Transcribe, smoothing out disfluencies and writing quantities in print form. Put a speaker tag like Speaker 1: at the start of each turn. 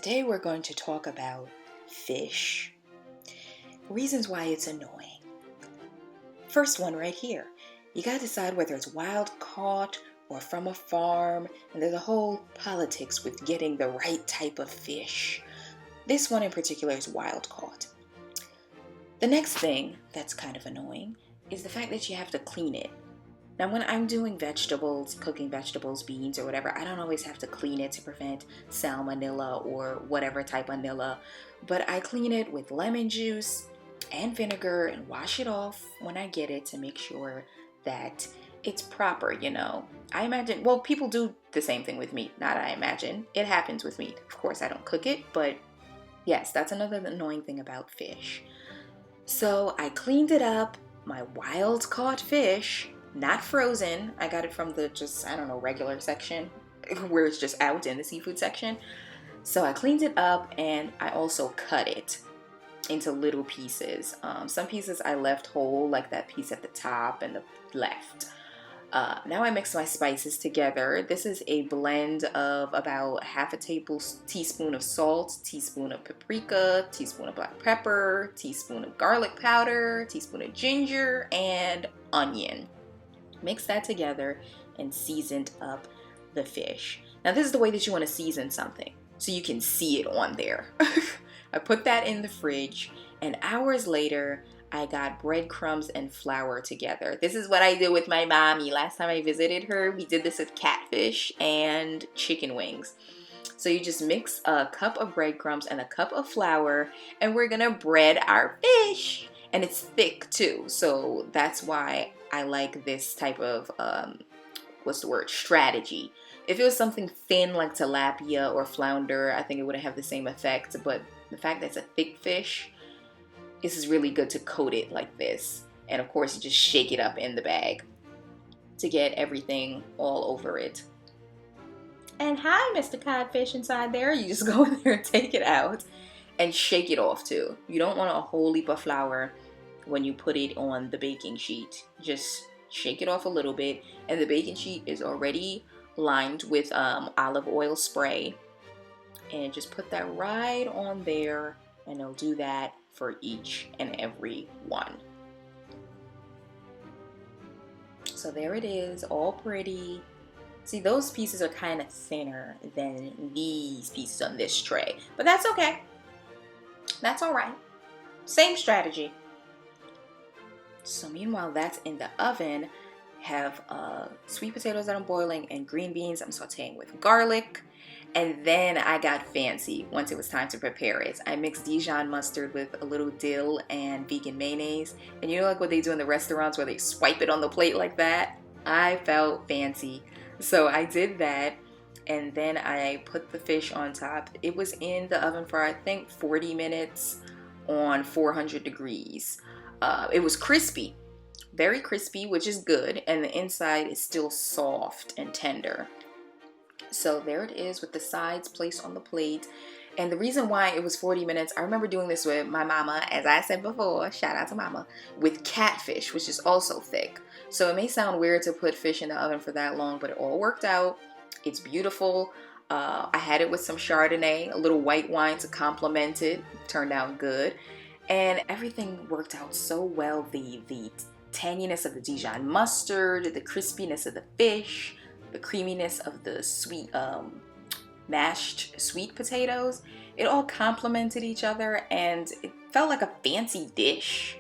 Speaker 1: Today we're going to talk about fish. Reasons why it's annoying. First one right here. You gotta decide whether it's wild caught or from a farm, and there's a whole politics with getting the right type of fish. This one in particular is wild caught. The next thing that's kind of annoying is the fact that you have to clean it. Now, when I'm doing vegetables, cooking vegetables, beans, or whatever, I don't always have to clean it to prevent salmonella or whatever type of nilla, but I clean it with lemon juice and vinegar and wash it off when I get it to make sure that it's proper, I imagine, well, people do the same thing with meat, not I imagine. It happens with meat. Of course, I don't cook it, but yes, that's another annoying thing about fish. So I cleaned it up, my wild caught fish, not frozen. I got it from the regular section where it's just out in the seafood section. So I cleaned it up and I also cut it into little pieces. Some pieces I left whole, like that piece at the top and the left. Now I mix my spices together. This is a blend of about half a teaspoon of salt, teaspoon of paprika, teaspoon of black pepper, teaspoon of garlic powder, teaspoon of ginger, and onion. Mix that together and seasoned up the fish. Now this is the way that you want to season something, so you can see it on there. I put that in the fridge, and hours later, I got breadcrumbs and flour together. This is what I did with my mommy. Last time I visited her, we did this with catfish and chicken wings. So you just mix a cup of breadcrumbs and a cup of flour, and we're gonna bread our fish. And it's thick too, so that's why I like this type of, strategy. If it was something thin like tilapia or flounder, I think it wouldn't have the same effect, but the fact that it's a thick fish, this is really good to coat it like this. And of course, you just shake it up in the bag to get everything all over it. And hi, Mr. Codfish inside there. You just go in there and take it out and shake it off too. You don't want a whole heap of flour when you put it on the baking sheet. Just shake it off a little bit, and the baking sheet is already lined with olive oil spray, and just put that right on there, and I'll do that for each and every one. So there it is, all pretty. See, those pieces are kind of thinner than these pieces on this tray, but that's okay. That's all right. Same strategy. So meanwhile, that's in the oven. Have sweet potatoes that I'm boiling and green beans I'm sauteing with garlic. And then I got fancy once it was time to prepare it. I mixed Dijon mustard with a little dill and vegan mayonnaise. And you know, like what they do in the restaurants where they swipe it on the plate like that? I felt fancy. So I did that. And then I put the fish on top. It was in the oven for, I think, 40 minutes on 400 degrees. It was crispy, very crispy, which is good. And the inside is still soft and tender. So there it is with the sides placed on the plate. And the reason why it was 40 minutes, I remember doing this with my mama, as I said before, shout out to mama, with catfish, which is also thick. So it may sound weird to put fish in the oven for that long, but it all worked out. It's beautiful. I had it with some Chardonnay, a little white wine to complement it. Turned out good. And everything worked out so well. The tanginess of the Dijon mustard, the crispiness of the fish, the creaminess of the sweet mashed sweet potatoes, it all complemented each other, and it felt like a fancy dish.